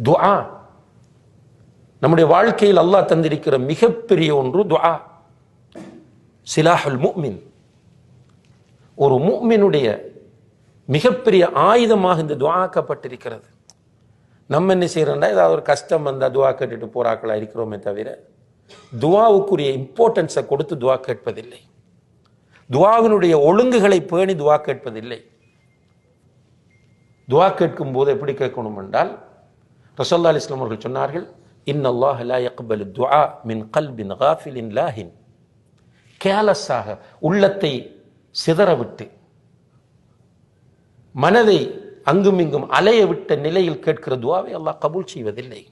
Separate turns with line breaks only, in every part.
துஆ நம்முடைய வாழ்க்கையில் அல்லாஹ் தந்திருக்கிற மிகப்பெரிய ஒன்று துஆ. சிலாஹுல் முஃமின், ஒரு முஃமினுடைய மிகப்பெரிய ஆயுதமாக இந்த துஆக்கப்பட்டிருக்கிறது. நம்ம என்ன செய்யறோம்னா, ஏதாவது ஒரு கஷ்டம் வந்தால் துஆ கேட்டுட்டு போறாக்களா இருக்கிறோமே தவிர துஆவுக்குரிய இம்பார்ட்டன்ஸை கொடுத்து துஆ கேட்பதில்லை. துஆவினுடைய ஒழுங்குகளை பேணி துஆ கேட்பதில்லை. துஆ கேட்கும் போது எப்படி கேட்கணும் என்றால், ரசூலுல்லாஹி அலைஹி வஸல்லம் அவர்கள் சொன்னார்கள், இன்னல்லாஹ லா யக்பலு துஆ மின் கல்பின் காஃபிலின் லாஹின். கேலஸாக, உள்ளத்தை சிதறவிட்டு, மனதை அங்கும் இங்கும் அலைய விட்ட நிலையில் கேட்கிற துஆவை அல்லாஹ் கபூல் செய்வதில்லை.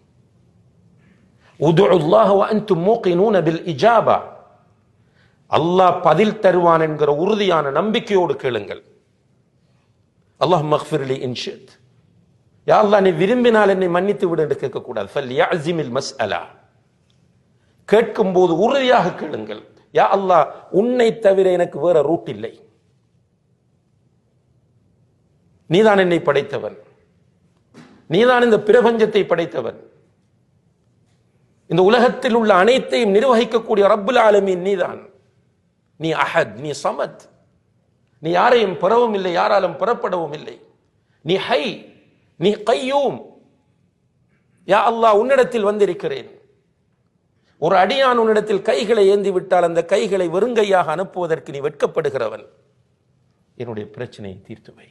உதுல்லாஹ வ அன்தும் மூகினூன பில் இஜாபா. அல்லாஹ் பதில் தருவான் என்கிற உறுதியான நம்பிக்கையோடு கேளுங்கள். அல்லாஹும்ம இக்ஃபிர்லி இன் ஷித். யா அல்லாஹ், நீ விரும்பினால் என்னை மன்னித்து விடு என்று கேட்கக்கூடாது. ஃபல்யஅஸிமில் மஸ்அலா. கேட்கும் போது உறுதியாக கேளுங்கள். யா அல்லாஹ், உன்னை தவிர எனக்கு வேற ரூட் இல்லை. நீதான் என்னை படைத்தவன், நீதான் இந்த பிரபஞ்சத்தை படைத்தவன், இந்த உலகத்தில் உள்ள அனைத்தையும் நிர்வகிக்கக்கூடிய ரப்புல் ஆலமீன் நீதான். நீ அஹத், நீ சமத், நீ யாரையும் பெறவும் இல்லை, யாராலும் பெறப்படவும் இல்லை. நீ ஹை, நீ கையூம். யா அல்லாஹ், உன்னிடத்தில் வந்திருக்கிறேன். ஒரு அடியான் உன்னிடத்தில் கைகளை ஏந்தி விட்டால் அந்த கைகளை வெறுங்கையாக அனுப்புவதற்கு நீ வெட்கப்படுகிறவன். என்னுடைய பிரச்சனையை தீர்த்து வை.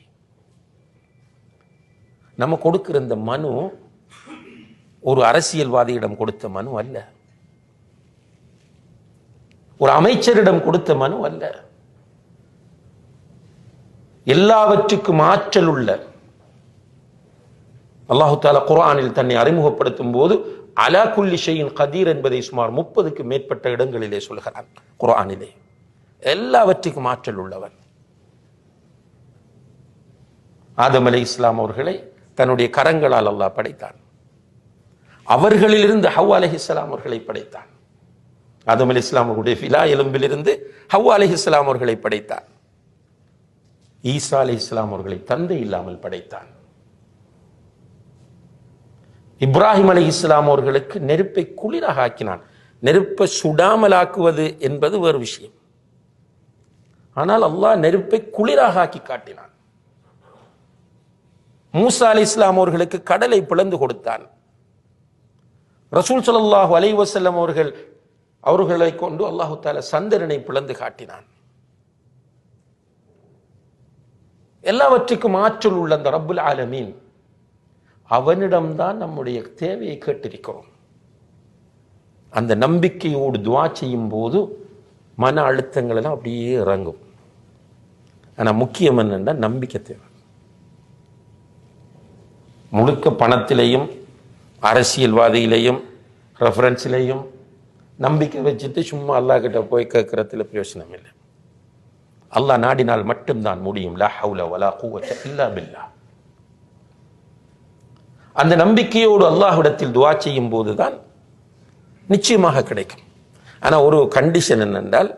நம்ம கொடுக்கிற இந்த மனு ஒரு அரசியல்வாதியிடம் கொடுத்த மனு அல்ல, ஒரு அமைச்சரிடம் கொடுத்த மனு அல்ல. எல்லாவற்றுக்கும் ஆற்றல் உள்ள அல்லாஹு தஆலா குர்ஆனில் தன்னை அறிமுகப்படுத்தும் போது அலா குல்லி ஷைஇன் கதீர் என்பதை சுமார் 30க்கு மேற்பட்ட இடங்களிலே சொல்கிறான். குர்ஆனிலே எல்லாவற்றுக்கும் ஆற்றல் உள்ளவன். ஆதம் அலைஹிஸ்ஸலாம் அவர்களை தன்னுடைய கரங்களால் அல்லாஹ் படைத்தான். அவர்களிலிருந்து ஹவ்வா அலைஹிஸ்ஸலாம் அவர்களை படைத்தான். ஆதம் அலைஹிஸ்ஸலாம் அவருடைய ஃபிலா எலும்பிலிருந்து ஹவ்வா அலைஹிஸ்ஸலாம் அவர்களை படைத்தான். ஈசா அலைஹிஸ்ஸலாம் அவர்களை தந்தை இல்லாமல் படைத்தான். இப்ராஹிம் அலைஹிஸ்ஸலாம் அவர்களுக்கு நெருப்பை குளிராக ஆக்கினான். நெருப்பை சுடாமல் ஆக்குவது என்பது வேறு விஷயம். ஆனால் அல்லாஹ் நெருப்பை குளிராக ஆக்கி காட்டினான். மூசா அலைஹிஸ்ஸலாம் அவர்களுக்கு கடலை பிளந்து கொடுத்தான். ரசூல் ஸல்லல்லாஹு அலைஹி வஸல்லம் அவர்களை கொண்டு அல்லாஹு தஆலா சந்திரனை பிளந்து காட்டினான். எல்லாவற்றுக்கும் ஆற்றல் உள்ள அந்த ரப்புல் ஆலமீன், அவனிடம்தான் நம்முடைய தேவையை கேட்டிருக்கிறோம். அந்த நம்பிக்கையோடு துஆ செய்யும் போது மன அழுத்தங்கள் எல்லாம் அப்படியே இறங்கும். ஆனால் முக்கியம் என்னன்னா நம்பிக்கை தேவை. முழுக்க பணத்திலையும் அரசியல்வாதியிலையும் ரெஃபரன்ஸ்லையும் நம்பிக்கை வச்சுட்டு சும்மா அல்லாஹ் கிட்ட போய் கேட்கறதுல பிரயோஜனம் இல்லை. அல்லாஹ் நாடினால் மட்டும்தான் முடியும். லா ஹவுல வலா குவத்த இல்லா பில்லாஹ். அந்த நம்பிக்கையோடு அல்லாஹ்விடத்தில் துஆ செய்யும் போதுதான் நிச்சயமாக கிடைக்கும். ஆனா ஒரு கண்டிஷன் என்னென்றால்,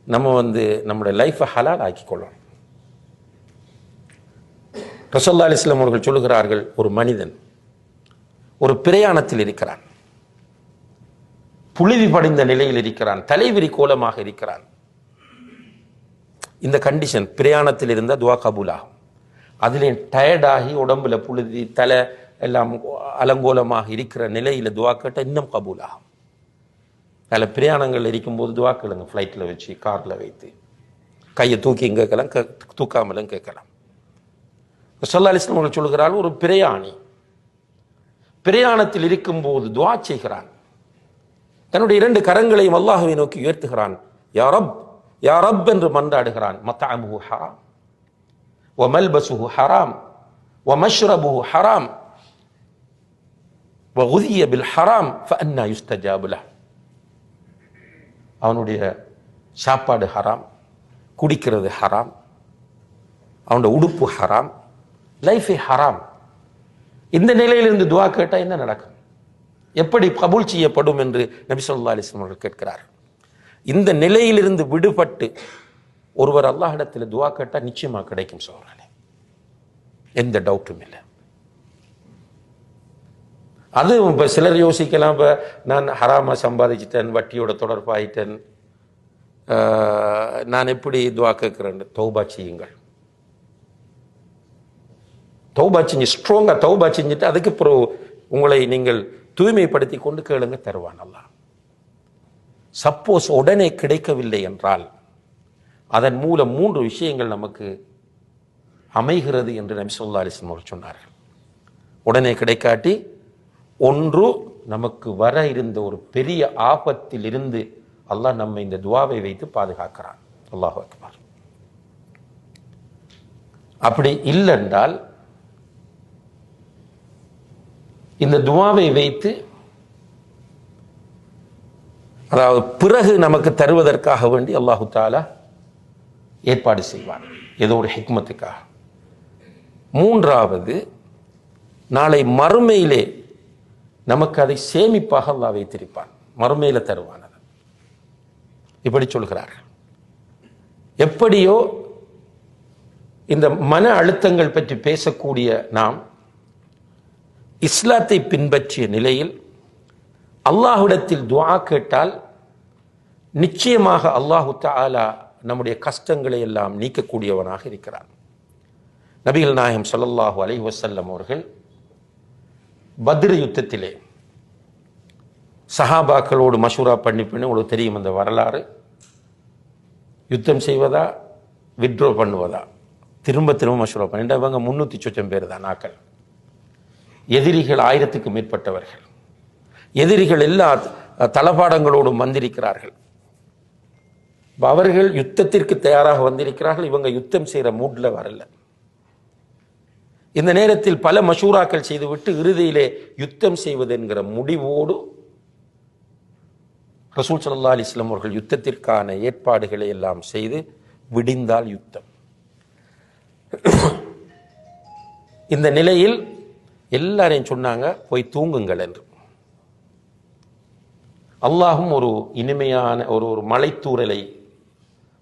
நம்ம நம்முடைய லைஃபை ஹலால் ஆக்கி கொள்ளணும். ரசூலுல்லாஹி அலைஹி வஸல்லம் அவர்கள் சொல்லுகிறார்கள், ஒரு மனிதன் ஒரு பிரயாணத்தில் இருக்கிறான், புழுதி படிந்த நிலையில் இருக்கிறான், தலைவிரி கோலமாக இருக்கிறான். இந்த கண்டிஷன் பிரயாணத்தில் இருந்தால் துஆ கபூல் ஆகும். அதுலேயும் டயர்டாகி உடம்புல புழுதி தலை எல்லாம் அலங்கோலமாக இருக்கிற நிலையில் துஆ கேட்டால் இன்னும் கபூல் ஆகும். அதில் பிரயாணங்கள் இருக்கும்போது துஆ கேளுங்க. ஃப்ளைட்டில் வச்சு, காரில் வைத்து, கையை தூக்கி கேட்கலாம், தூக்காமலும் கேட்கலாம். ஸல்லல்லாஹு அலைஹி வஸல்லம் அவர்கள் சொல்கிறார்கள், ஒரு பிரயாணத்தில் இருக்கும்போது துஆ செய்கிறான். தன்னுடைய 2 கரங்களையும் அல்லாஹ்வை நோக்கி உயர்த்துகிறான். யா ரப், யா ரப் என்று மன்றாடுகிறான். மத்அமுஹு ஹராம் வ மல்பசுஹு ஹராம் வ மஷ்ரபுஹு ஹராம் வ குதிய பில் ஹராம் ஃபஅன்னா யுஸ்தஜாபு லஹ். அவனுடைய சாப்பாடு ஹராம், குடிக்கிறது ஹராம், அவனுடைய உடுப்பு ஹராம், லைஃபே ஹராம். இந்த நிலையிலிருந்து துஆ கேட்டா என்ன நடக்கும்? எப்படி கபூல் செய்யப்படும் என்று நபி ஸல்லல்லாஹு அலைஹி வஸல்லம் அவர்கள் கேட்கிறார். இந்த நிலையிலிருந்து விடுபட்டு ஒருவர் அல்லாஹ்விடத்தில் துஆ கேட்டா நிச்சயமா கிடைக்கும் சகோதரர்களே, எந்த டவுட்டும் இல்லை. அது இப்போ சிலர் யோசிக்கலாம், இப்போ நான் ஹராமா சம்பாதிச்சிட்டேன், வட்டியோட தொடர்பாயிட்டேன், நான் எப்படி துவா கேட்கிறேன்? தௌபா செய்யுங்கள். தௌபா செஞ்சு ஸ்ட்ராங்கா தௌபா செஞ்சுட்டு அதுக்கு பிறகு உங்களை நீங்கள் தூய்மைப்படுத்தி கொண்டு கேளுங்க, தருவான் அல்லாஹ். சப்போஸ் உடனே கிடைக்கவில்லை என்றால் அதன் மூலம் 3 விஷயங்கள் நமக்கு அமைகிறது என்று நபி ஸல்லல்லாஹு அலைஹி வஸல்லம் சொன்னார்கள். உடனே கிடைக்காட்டி, ஒன்று, நமக்கு வர இருந்த ஒரு பெரிய ஆபத்தில் இருந்து அல்லாஹ் நம்மை இந்த துவாவை வைத்து பாதுகாக்கிறான். அல்லாஹு அக்பர். அப்படி இல்லை என்றால் இந்த துவாவை வைத்து, அதாவது பிறகு நமக்கு தருவதற்காக வேண்டி அல்லாஹு தஆலா ஏற்பாடு செய்வான், ஏதோ ஒரு ஹிக்மத்துக்காக. 3வது, நாளை மறுமையிலே நமக்கு அதை சேமிப்பாக அல்லாஹ் வைத்திருப்பான், மறுமையில தருவான். இப்படி சொல்கிறார்கள். எப்படியோ இந்த மன அழுத்தங்கள் பற்றி பேசக்கூடிய நாம் இஸ்லாத்தை பின்பற்றிய நிலையில் அல்லாஹ்விடத்தில் துஆ கேட்டால் நிச்சயமாக அல்லாஹு தஆலா நம்முடைய கஷ்டங்களை எல்லாம் நீக்கக்கூடியவனாக இருக்கிறான். நபிகள் நாயகம் ஸல்லல்லாஹு அலைஹி வஸல்லம் அவர்கள் பத்ர் யுத்தத்திலே சஹாபாக்களோடு மஷூரா பண்ணி உங்களுக்கு தெரியும் அந்த வரலாறு. யுத்தம் செய்வதா வித்ட்ரோ பண்ணுவதா திரும்ப திரும்ப மஷூரா பண்ணிட்டு, அவங்க 300 சொச்சம் பேர் தான் ஆக்கள். எதிரிகள் 1000க்கு மேற்பட்டவர்கள். எதிரிகள் எல்லா தளபாடங்களோடும் வந்திருக்கிறார்கள். அவர்கள் யுத்தத்திற்கு தயாராக வந்திருக்கிறார்கள். இவங்க யுத்தம் செய்கிற மூட்ல வரல. இந்த நேரத்தில் பல மஷூராக்கள் செய்துவிட்டு இறுதியிலே யுத்தம் செய்வது என்கிற முடிவோடு ரசூல் ஸல்லல்லாஹு அலைஹி வஸல்லம் அவர்கள் யுத்தத்திற்கான ஏற்பாடுகளை எல்லாம் செய்து விடிந்தால் யுத்தம். இந்த நிலையில் எல்லாரையும் சொன்னாங்க, போய் தூங்குங்கள் என்று. அல்லாஹும் ஒரு இனிமையான ஒரு மலைத்தூரலை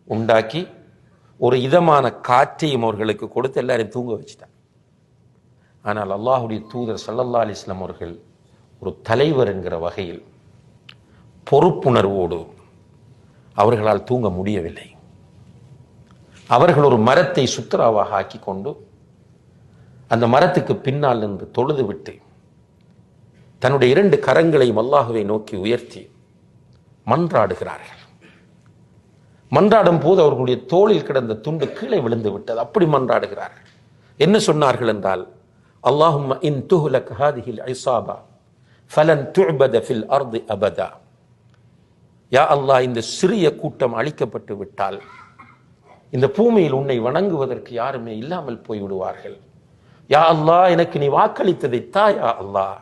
உண்டாக்கி ஒரு இதமான காற்றையும் அவர்களுக்கு கொடுத்து எல்லாரையும் தூங்க வச்சுட்டாங்க. ஆனால் அல்லாஹுடைய தூதர் ஸல்லல்லாஹு அலைஹி வஸல்லம் அவர்கள் ஒரு தலைவர் என்கிற வகையில் பொறுப்புணர்வோடு அவர்களால் தூங்க முடியவில்லை. அவர்கள் ஒரு மரத்தை சுத்ராவாக ஆக்கி கொண்டு அந்த மரத்துக்கு பின்னால் நின்று தொழுது விட்டு தன்னுடைய 2 கரங்களையும் அல்லாஹுவை நோக்கி உயர்த்தி மன்றாடுகிறார்கள். மன்றாடும் போது அவர்களுடைய தோளில் கிடந்த துண்டு கீழே விழுந்து விட்டது. அப்படி மன்றாடுகிறார்கள். என்ன சொன்னார்கள் என்றால், அல்லாஹும்ம இன் துஹ்லக் ஹாதிஹில் இஸாபா ஃபலன் துஅபத ஃபில் அர்தி அபதா. யா அல்லாஹ், இந்த சிறிய கூட்டம் அழிக்கப்பட்டு விட்டால் இந்த பூமியில் உன்னை வணங்குவதற்கு யாருமே இல்லாமல் போய்விடுவார்கள். யா அல்லாஹ், எனக்கு நீ வாக்களித்ததை தா யா அல்லாஹ்,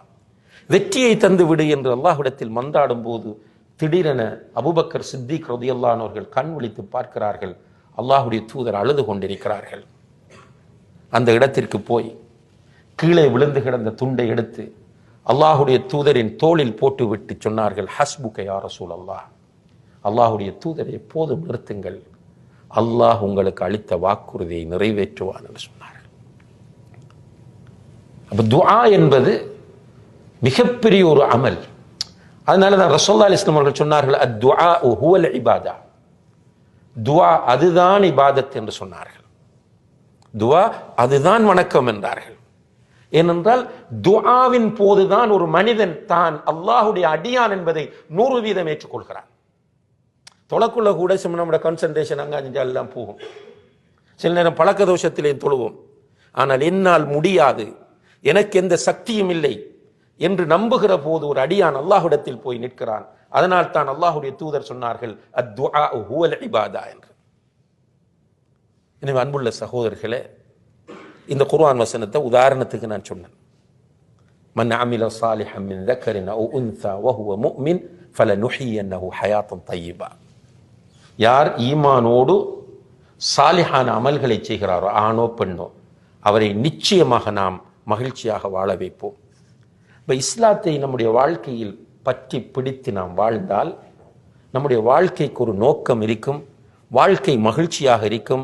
வெற்றியை தந்து விடு என்று அல்லாஹ்விடத்தில் மன்றாடும் போது திடீரென அபூபக்கர் சித்திக் ரலியல்லாஹு அன்ஹு அவர்கள் கண் விழித்து பார்க்கிறார்கள். அல்லாஹ்வுடைய தூதர் அழுது கொண்டிருக்கிறார்கள். அந்த இடத்திற்கு போய் கீழே விழுந்து கிடந்த துண்டை எடுத்து அல்லாஹ்வுடைய தூதரின் தோளில் போட்டு விட்டு சொன்னார்கள், ஹஸ்புக யா ரசூலல்லாஹ், அல்லாஹ்வுடைய தூதரை எப்போதும் நிறுத்துங்கள், அல்லாஹ் உங்களுக்கு அளித்த வாக்குறுதியை நிறைவேற்றுவான் என்று சொன்னார்கள். அப்ப துஆ என்பது மிகப்பெரிய ஒரு அமல். அதனால தான் ரசூலுல்லாஹி அலைஹி வஸல்லம் அவர்கள் சொன்னார்கள், அத்துஆ ஹுவல் இபாதா, துஆ அதுதான் இபாதத் என்று சொன்னார்கள். துஆ அதுதான் வணக்கம் என்றார்கள். ஏனென்றால் துஆவின் போதுதான் ஒரு மனிதன் தான் அல்லாஹ்வுடைய அடியான் என்பதை 100% ஏற்றுக்கொள்கிறான். தொழக்குள்ள கூட நம்முடைய கான்சன்ட்ரேஷன் அங்கே எல்லாம் போகும். சில நேரம் பழக்க தோஷத்திலே தொழுவோம். ஆனால் என்னால் முடியாது, எனக்கு எந்த சக்தியும் இல்லை என்று நம்புகிற போது ஒரு அடியான் அல்லாஹ்விடத்தில் போய் நிற்கிறான். அதனால் தான் அல்லாஹ்வுடைய தூதர் சொன்னார்கள், அத்துஆ ஹுவல் இபாதா என்று. எனவே அன்புள்ள சகோதரர்களே, இந்த குர்ஆன் வசனத்தை உதாரணத்துக்கு நான் சொன்னேன். மன் அமில சாலிஹன் மின் ذكرٍ أو أنثى وهو مؤمن فلنحيينه حياة طيبة. யார் ஈமானோடு சாலிஹான அமல்களை செய்கிறாரோ, ஆணோ பெண்ணோ, அவரை நிச்சயமாக நாம் மகிழ்ச்சியாக வாழ வைப்போம். இப்போ இஸ்லாத்தை நம்முடைய வாழ்க்கையில் பற்றி பிடித்து நாம் வாழ்ந்தால் நம்முடைய வாழ்க்கைக்கு ஒரு நோக்கம் இருக்கும், வாழ்க்கை மகிழ்ச்சியாக இருக்கும்,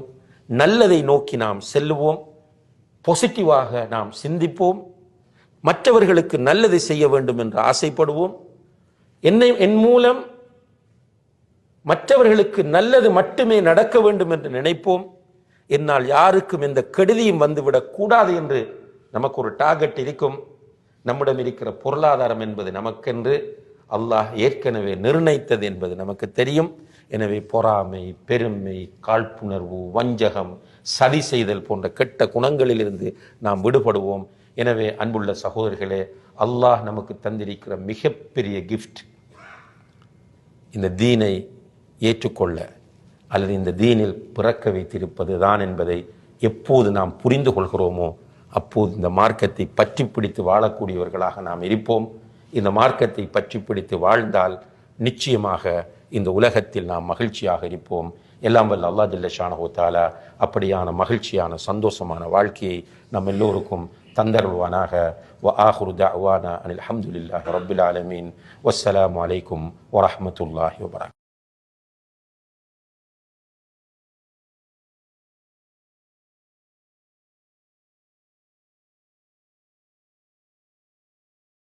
நல்லதை நோக்கி நாம் செல்லுவோம், பாசிட்டிவாக நாம் சிந்திப்போம், மற்றவர்களுக்கு நல்லது செய்ய வேண்டும் என்று ஆசைப்படுவோம். என் மூலம் மற்றவர்களுக்கு நல்லது மட்டுமே நடக்க வேண்டும் என்று நினைப்போம். என்னால் யாருக்கும் எந்த கெடுதியும் வந்துவிடக் கூடாது என்று நமக்கு ஒரு டார்கெட் இருக்கும். நம்மிடம் இருக்கிற பொருளாதாரம் என்பது நமக்கென்று அல்லாஹ் ஏற்கனவே நிர்ணயித்தது என்பது நமக்கு தெரியும். எனவே பொறாமை, பெருமை, காழ்ப்புணர்வு, வஞ்சகம், சதி செய்தல் போன்ற கெட்ட குணங்களிலிருந்து நாம் விடுபடுவோம். எனவே அன்புள்ள சகோதரர்களே, அல்லாஹ் நமக்கு தந்திருக்கிற மிகப்பெரிய கிஃப்ட் இந்த தீனை ஏற்றுக்கொள்ள அல்லது இந்த தீனில் பிறக்க வைத்திருப்பது தான் என்பதை எப்போது நாம் புரிந்து கொள்கிறோமோ அப்போது இந்த மார்க்கத்தை பற்றி பிடித்து வாழக்கூடியவர்களாக நாம் இருப்போம். இந்த மார்க்கத்தை பற்றி பிடித்து வாழ்ந்தால் நிச்சயமாக இந்த உலகத்தில் நாம் மகிழ்ச்சியாக இருப்போம். எல்லாம் வல்ல அல்லாஹ் ஜல்ல ஷானஹு தஆலா அப்படியான மகிழ்ச்சியான சந்தோஷமான வாழ்க்கையை நம் எல்லோருக்கும் தந்தருள்வானாக. வ ஆஹிரு தஅவானா அனில் ஹம்துலில்லாஹி ரப்பில் ஆலமீன். வஸ்ஸலாமு அலைக்கும் வரஹ்மத்துல்லாஹி வபரகாத்துஹு.